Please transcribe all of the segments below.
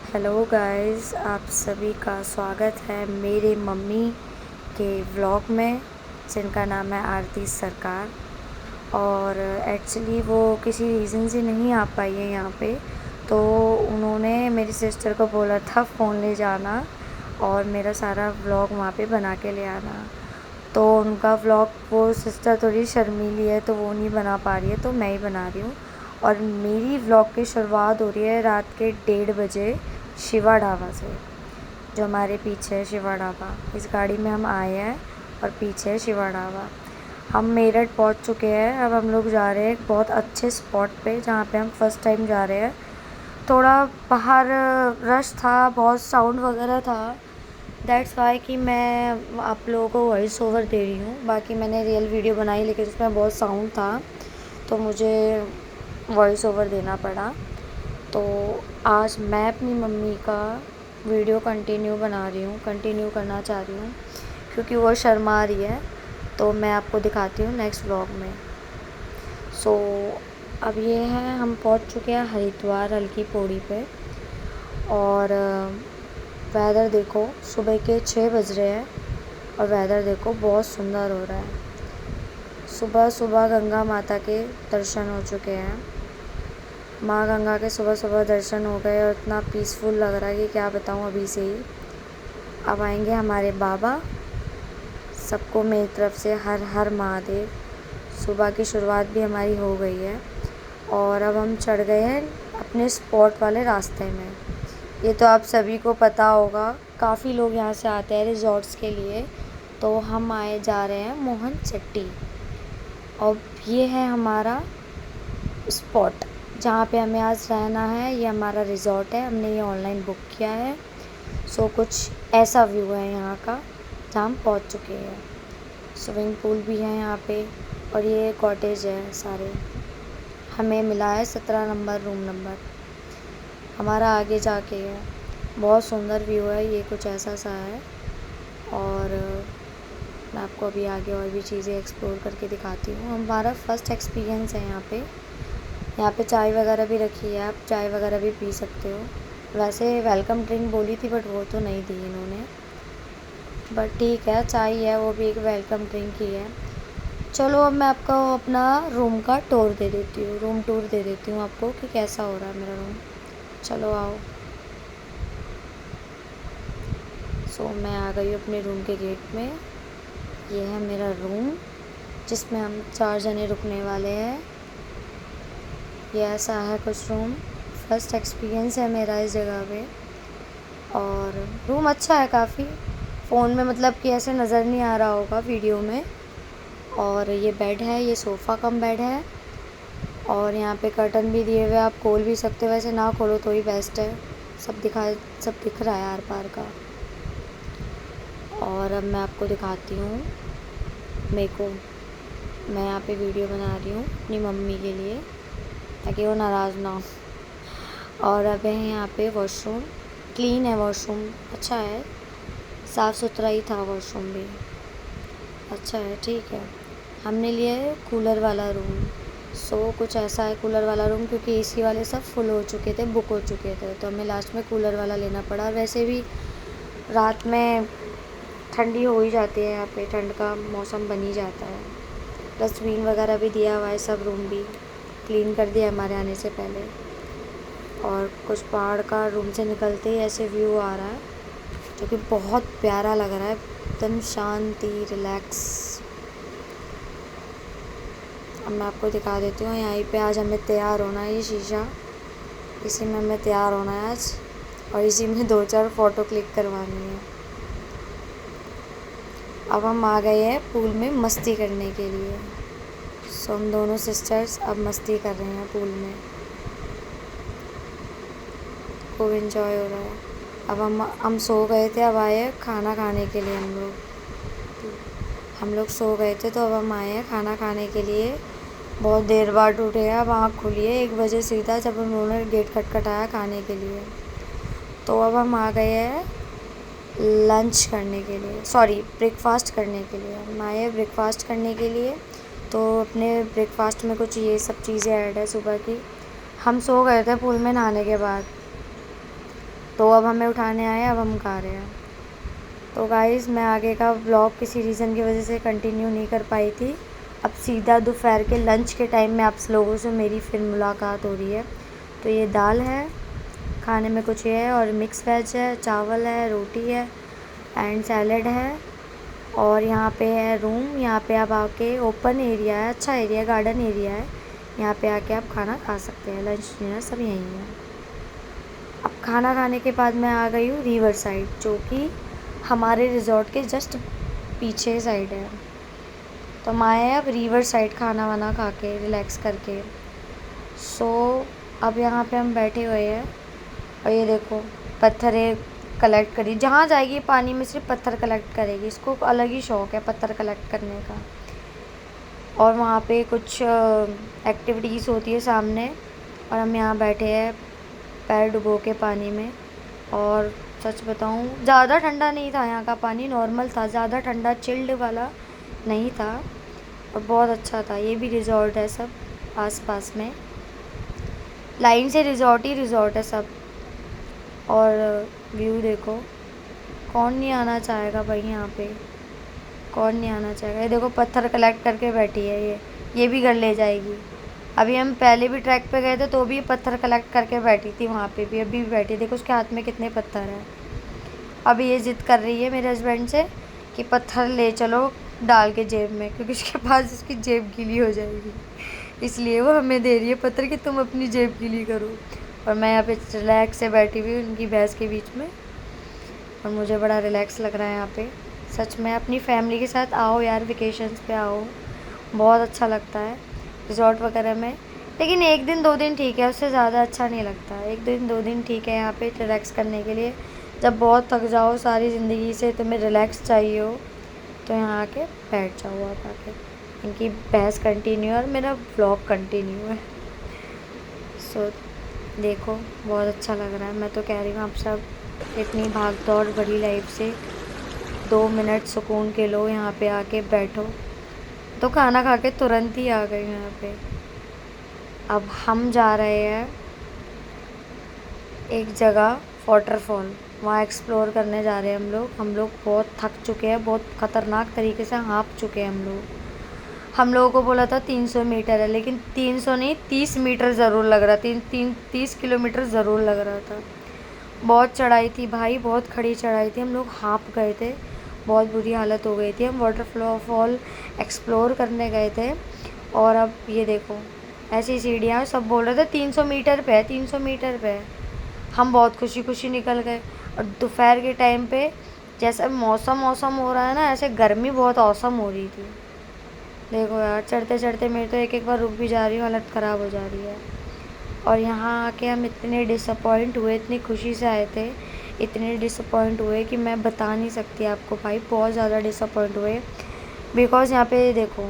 Hello guys, आप सभी का स्वागत है मेरे मम्मी के व्लॉग में, जिनका नाम है आरती सरकार। और एक्चुअली वो किसी रीज़न से नहीं आ पाई है यहाँ पे, तो उन्होंने मेरी सिस्टर को बोला था फ़ोन ले जाना और मेरा सारा व्लॉग वहाँ पे बना के ले आना। तो उनका व्लॉग, वो सिस्टर थोड़ी शर्मीली है तो वो नहीं बना पा रही है, तो मैं ही बना रही हूँ। और मेरी व्लॉग की शुरुआत हो रही है रात के 1:30 बजे शिवा ढाबा से, जो हमारे पीछे है शिवा ढाबा। इस गाड़ी में हम आए हैं और पीछे है शिवा ढाबा। हम मेरठ पहुंच चुके हैं। अब हम लोग जा रहे हैं एक बहुत अच्छे स्पॉट पे, जहाँ पे हम फर्स्ट टाइम जा रहे हैं। थोड़ा बाहर रश था, बहुत साउंड वगैरह था, दैट्स वाई कि मैं आप लोगों को वॉइस ओवर दे रही हूँ। बाकी मैंने रियल वीडियो बनाई, लेकिन उसमें बहुत साउंड था तो मुझे वॉइस ओवर देना पड़ा। तो आज मैं अपनी मम्मी का वीडियो कंटिन्यू करना चाह रही हूँ, क्योंकि वो शर्मा रही है। तो मैं आपको दिखाती हूँ नेक्स्ट व्लॉग में। सो अब ये है, हम पहुँच चुके हैं हरिद्वार हल्की पौड़ी पे। और वेदर देखो, सुबह के 6 बज रहे हैं और वेदर देखो बहुत सुंदर हो रहा है। सुबह सुबह गंगा माता के दर्शन हो चुके हैं। माँ गंगा के सुबह सुबह दर्शन हो गए और इतना पीसफुल लग रहा है कि क्या बताऊँ अभी से ही। अब आएंगे हमारे बाबा। सबको मेरी तरफ से हर हर महादेव। सुबह की शुरुआत भी हमारी हो गई है और अब हम चढ़ गए हैं अपने स्पॉट वाले रास्ते में। ये तो आप सभी को पता होगा, काफ़ी लोग यहाँ से आते हैं रिजॉर्ट्स के लिए। तो हम आए जा रहे हैं मोहन चट्टी, और ये है हमारा स्पॉट जहाँ पे हमें आज रहना है। ये हमारा रिज़ॉर्ट है, हमने ये ऑनलाइन बुक किया है। सो कुछ ऐसा व्यू है यहाँ का जहाँ हम पहुँच चुके हैं। स्विमिंग पूल भी है यहाँ पे, और ये कॉटेज है सारे। हमें मिला है 17 नंबर रूम नंबर, हमारा आगे जाके है। बहुत सुंदर व्यू है, ये कुछ ऐसा सा है। और मैं आपको अभी आगे और भी चीज़ें एक्सप्लोर करके दिखाती हूँ। हमारा फ़र्स्ट एक्सपीरियंस है यहाँ पे। यहाँ पे चाय वगैरह भी रखी है, आप चाय वगैरह भी पी सकते हो। वैसे वेलकम ड्रिंक बोली थी बट वो तो नहीं दी इन्होंने, बट ठीक है, चाय है वो भी एक वेलकम ड्रिंक ही है। चलो अब मैं आपको अपना रूम का टूर दे देती हूँ, रूम टूर दे देती हूँ आपको कि कैसा हो रहा है मेरा रूम। चलो आओ। सो मैं आ गई हूँ अपने रूम के गेट में। ये है मेरा रूम, जिसमें हम 4 जने रुकने वाले हैं। ये ऐसा है कुछ रूम। फर्स्ट एक्सपीरियंस है मेरा इस जगह पे। और रूम अच्छा है काफ़ी। फ़ोन में मतलब कि ऐसे नज़र नहीं आ रहा होगा वीडियो में। और ये बेड है, ये सोफ़ा कम बेड है। और यहाँ पे कर्टन भी दिए हुए, आप खोल भी सकते हो, वैसे ना खोलो तो ही बेस्ट है। सब दिख रहा है आर पार का। और अब मैं आपको दिखाती हूँ मैं यहाँ पे वीडियो बना रही हूँ अपनी मम्मी के लिए, ताकि वो नाराज़ ना हो। और अब है यहाँ पे वॉशरूम, क्लीन है वॉशरूम, अच्छा है, साफ़ सुथरा ही था वॉशरूम भी, अच्छा है, ठीक है। हमने लिया है कूलर वाला रूम। सो कुछ ऐसा है कूलर वाला रूम, क्योंकि एसी वाले सब फुल हो चुके थे, बुक हो चुके थे, तो हमें लास्ट में कूलर वाला लेना पड़ा। और वैसे भी रात में ठंडी हो ही जाती है, यहाँ पे ठंड का मौसम बन ही जाता है। डस्टबिन वगैरह भी दिया हुआ है, सब रूम भी क्लीन कर दिया हमारे आने से पहले। और कुछ पहाड़ का रूम से निकलते ही ऐसे व्यू आ रहा है, जो कि बहुत प्यारा लग रहा है, एकदम शांति, रिलैक्स। अब मैं आपको दिखा देती हूँ, यहीं पे आज हमें तैयार होना है। ये शीशा, इसी में हमें तैयार होना है आज, और इसी में 2-4 फ़ोटो क्लिक करवानी है। अब हम आ गए हैं पूल में मस्ती करने के लिए। सो हम दोनों सिस्टर्स अब मस्ती कर रहे हैं पूल में, खूब एंजॉय हो रहा है। अब हम सो गए थे, अब आए हैं खाना खाने के लिए। हम लोग सो गए थे, तो अब हम आए हैं खाना खाने के लिए। बहुत देर बाद उठे हैं, अब आँख खुली है 1 बजे सीधा, जब उन्होंने गेट खटखटाया खाने के लिए। तो अब हम आ गए हैं लंच करने के लिए, सॉरी ब्रेकफास्ट करने के लिए। हम आए हैं ब्रेकफास्ट करने के लिए। तो अपने ब्रेकफास्ट में कुछ ये सब चीज़ें ऐड है सुबह की। हम सो गए थे पूल में नहाने के बाद। तो अब हमें उठाने आए, अब हम खा रहे हैं। तो गाइस मैं आगे का व्लॉग किसी रीज़न की वजह से कंटिन्यू नहीं कर पाई थी। अब सीधा दोपहर के लंच के टाइम में आप लोगों से मेरी फिर मुलाकात हो रही है। तो ये दाल है, खाने में कुछ ये है, और मिक्स वेज है, चावल है, रोटी है एंड सैलड है। और यहाँ पे है रूम, यहाँ पे आप आके, ओपन एरिया है, अच्छा एरिया, गार्डन एरिया है, यहाँ पे आके आप खाना खा सकते हैं। लंच डिनर सब यहीं है। अब खाना खाने के बाद मैं आ गई हूँ रिवर साइड, जो कि हमारे रिज़ॉर्ट के जस्ट पीछे साइड है। तो हम आए हैं अब रिवर साइड खाना वाना खा के, रिलैक्स करके। सो अब यहाँ पे हम बैठे हुए हैं और ये देखो पत्थरें कलेक्ट करी, जहाँ जाएगी पानी में सिर्फ पत्थर कलेक्ट करेगी, इसको अलग ही शौक़ है पत्थर कलेक्ट करने का। और वहाँ पे कुछ एक्टिविटीज़ होती है सामने, और हम यहाँ बैठे हैं पैर डुबो के पानी में। और सच बताऊँ ज़्यादा ठंडा नहीं था यहाँ का पानी, नॉर्मल था, ज़्यादा ठंडा चिल्ड वाला नहीं था, और बहुत अच्छा था। ये भी रिज़ॉर्ट है सब आसपास में, लाइन से रिज़ॉर्ट ही रिज़ॉर्ट है सब। और व्यू देखो, कौन नहीं आना चाहेगा भाई यहाँ पे, कौन नहीं आना चाहेगा। ये देखो पत्थर कलेक्ट करके बैठी है ये भी घर ले जाएगी। अभी हम पहले भी ट्रैक पे गए थे तो भी पत्थर कलेक्ट करके बैठी थी वहाँ पे भी, अभी भी बैठी। देखो उसके हाथ में कितने पत्थर हैं। अभी ये ज़िद कर रही है मेरे हस्बैंड से कि पत्थर ले चलो डाल के जेब में, क्योंकि उसके पास उसकी जेब गीली हो जाएगी, इसलिए वो हमें दे रही है पत्थर कि तुम अपनी जेब गीली करो। और मैं यहाँ पे रिलैक्स से बैठी हुई उनकी भैंस के बीच में, और मुझे बड़ा रिलैक्स लग रहा है यहाँ पे। सच में अपनी फैमिली के साथ आओ यार, वेकेशंस पे आओ, बहुत अच्छा लगता है रिज़ॉर्ट वगैरह में। लेकिन 1 दिन 2 दिन ठीक है, उससे ज़्यादा अच्छा नहीं लगता। 1 दिन 2 दिन ठीक है यहाँ पे रिलैक्स करने के लिए। जब बहुत थक जाओ सारी ज़िंदगी से, तुम्हें रिलैक्स चाहिए हो, तो यहाँ आके बैठ जाओ आप आके। इनकी बहस कंटिन्यू है और मेरा व्लॉग कंटिन्यू है। सो देखो बहुत अच्छा लग रहा है। मैं तो कह रही हूँ आप सब इतनी भाग दौड़ भरी लाइफ से 2 मिनट सुकून के लो, यहाँ पे आके बैठो। तो खाना खा के तुरंत ही आ गई यहाँ पे। अब हम जा रहे हैं एक जगह वाटरफॉल, वहाँ एक्सप्लोर करने जा रहे हैं हम लोग बहुत थक चुके हैं, बहुत ख़तरनाक तरीके से हाँफ चुके हैं हम लोगों को बोला था 300 मीटर है, लेकिन 300 नहीं 30 मीटर ज़रूर लग रहा, 30 किलोमीटर ज़रूर लग रहा था। बहुत चढ़ाई थी भाई, बहुत खड़ी चढ़ाई थी, हम लोग हाँफ गए थे, बहुत बुरी हालत हो गई थी। हम वाटरफॉल एक्सप्लोर करने गए थे, और अब ये देखो ऐसी सीढ़ियाँ, सब बोल रहे थे 300 मीटर पे है, 300 मीटर पे है। हम बहुत खुशी खुशी निकल गए। और दोपहर के टाइम पे जैसे मौसम हो रहा है ना, ऐसे गर्मी बहुत औसम हो रही थी। देखो यार चढ़ते चढ़ते मेरे तो एक बार रुक भी जा रही हूँ, हालत ख़राब हो जा रही है। और यहाँ आके हम इतने डिसअपॉइंट हुए, इतनी खुशी से आए थे, इतने डिसअपॉइंट हुए कि मैं बता नहीं सकती आपको भाई, बहुत ज़्यादा डिसअपॉइंट हुए। बिकॉज़ यहाँ पे देखो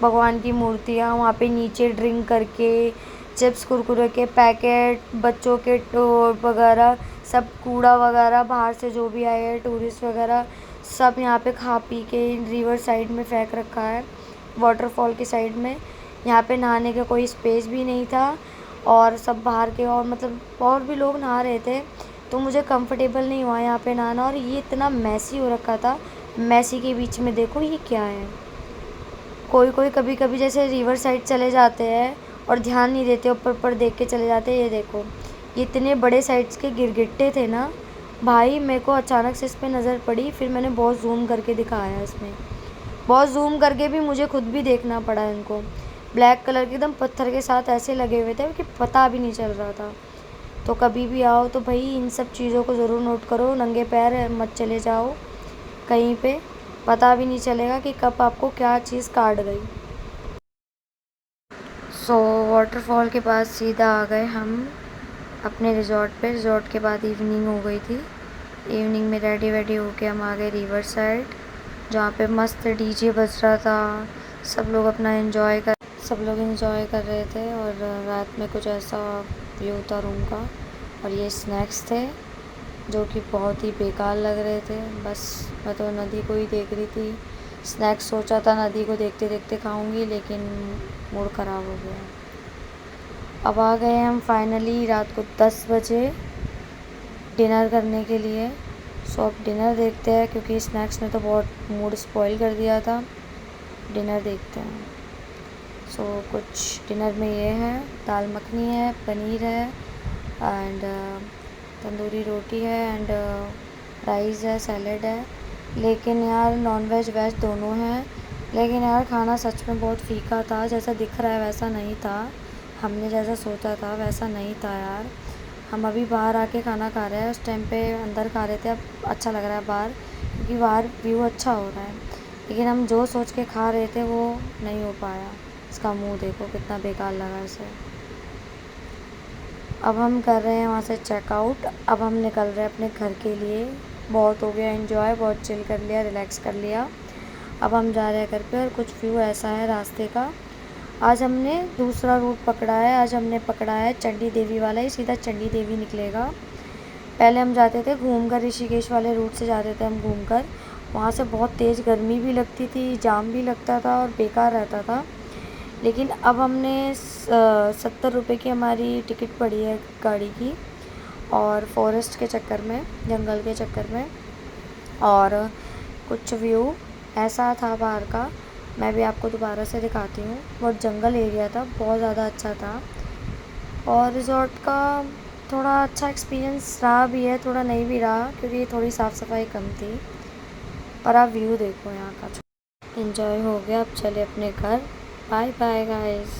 भगवान की मूर्तियाँ, वहाँ पे नीचे ड्रिंक करके चिप्स कुरकुरे के पैकेट, बच्चों के वगैरह सब, कूड़ा वगैरह बाहर से जो भी आए हैं टूरिस्ट वगैरह, सब यहाँ पे खा पी के रिवर साइड में फेंक रखा है, वाटरफॉल की साइड में। यहाँ पे नहाने का कोई स्पेस भी नहीं था, और सब बाहर के, और मतलब और भी लोग नहा रहे थे, तो मुझे कंफर्टेबल नहीं हुआ यहाँ पे नहाना। और ये इतना मैसी हो रखा था, मैसी के बीच में देखो ये क्या है। कोई कभी कभी जैसे रिवर साइड चले जाते हैं और ध्यान नहीं देते, ऊपर ऊपर देख के चले जाते हैं। ये देखो ये इतने बड़े साइज़ के गिरगिट्टे थे ना भाई, मेरे को अचानक से इस पर नज़र पड़ी, फिर मैंने बहुत जूम करके दिखाया इसमें, बहुत जूम करके भी मुझे खुद भी देखना पड़ा इनको। ब्लैक कलर के एकदम पत्थर के साथ ऐसे लगे हुए थे कि पता भी नहीं चल रहा था। तो कभी भी आओ तो भाई इन सब चीज़ों को ज़रूर नोट करो, नंगे पैर मत चले जाओ कहीं पे, पता भी नहीं चलेगा कि कब आपको क्या चीज़ काट गई। सो वाटरफॉल के पास सीधा आ गए हम अपने रिज़ॉर्ट पे। रिज़ॉर्ट के बाद इवनिंग हो गई थी, इवनिंग में रेडी वेडी होके हम आ गए रिवर साइड, जहाँ पे मस्त डीजे बज रहा था, सब लोग एंजॉय कर रहे थे। और रात में कुछ ऐसा व्यू था रूम का, और ये स्नैक्स थे जो कि बहुत ही बेकार लग रहे थे। बस मैं तो नदी को ही देख रही थी, स्नैक्स सोचा था नदी को देखते देखते खाऊंगी, लेकिन मूड ख़राब हो गया। अब आ गए हम फाइनली रात को 10 बजे डिनर करने के लिए। सो अब डिनर देखते हैं, क्योंकि स्नैक्स ने तो बहुत मूड स्पॉइल कर दिया था। डिनर देखते हैं। सो कुछ डिनर में ये है, दाल मखनी है, पनीर है एंड तंदूरी रोटी है एंड राइस है, सैलेड है। लेकिन यार नॉन वेज वेज दोनों हैं। लेकिन यार खाना सच में बहुत फीका था, जैसा दिख रहा है वैसा नहीं था। हमने जैसा सोचा था वैसा नहीं था यार। हम अभी बाहर आके खाना खा रहे हैं, उस टाइम पे अंदर खा रहे थे, अब अच्छा लग रहा है बाहर, क्योंकि बाहर व्यू अच्छा हो रहा है। लेकिन हम जो सोच के खा रहे थे वो नहीं हो पाया। इसका मुंह देखो कितना बेकार लगा इसे। अब हम कर रहे हैं वहाँ से चेकआउट। अब हम निकल रहे हैं अपने घर के लिए। बहुत हो गया एंजॉय, बहुत चिल कर लिया, रिलैक्स कर लिया। अब हम जा रहे हैं घर पे। और कुछ व्यू ऐसा है रास्ते का। आज हमने दूसरा रूट पकड़ा है। आज हमने पकड़ा है चंडी देवी वाला ही, सीधा चंडी देवी निकलेगा। पहले हम जाते थे घूमकर, ऋषिकेश वाले रूट से जाते थे हम घूमकर। वहाँ से बहुत तेज़ गर्मी भी लगती थी, जाम भी लगता था और बेकार रहता था। लेकिन अब हमने 70 रुपये की हमारी टिकट पड़ी है गाड़ी की, और फॉरेस्ट के चक्कर में, जंगल के चक्कर में। और कुछ व्यू ऐसा था बाहर का, मैं भी आपको दोबारा से दिखाती हूँ। बहुत जंगल एरिया था, बहुत ज़्यादा अच्छा था। और रिज़ॉर्ट का थोड़ा अच्छा एक्सपीरियंस रहा भी है, थोड़ा नहीं भी रहा, क्योंकि थोड़ी साफ़ सफाई कम थी। पर आप व्यू देखो यहाँ का। एंजॉय हो गया, अब चले अपने घर। Bye bye guys.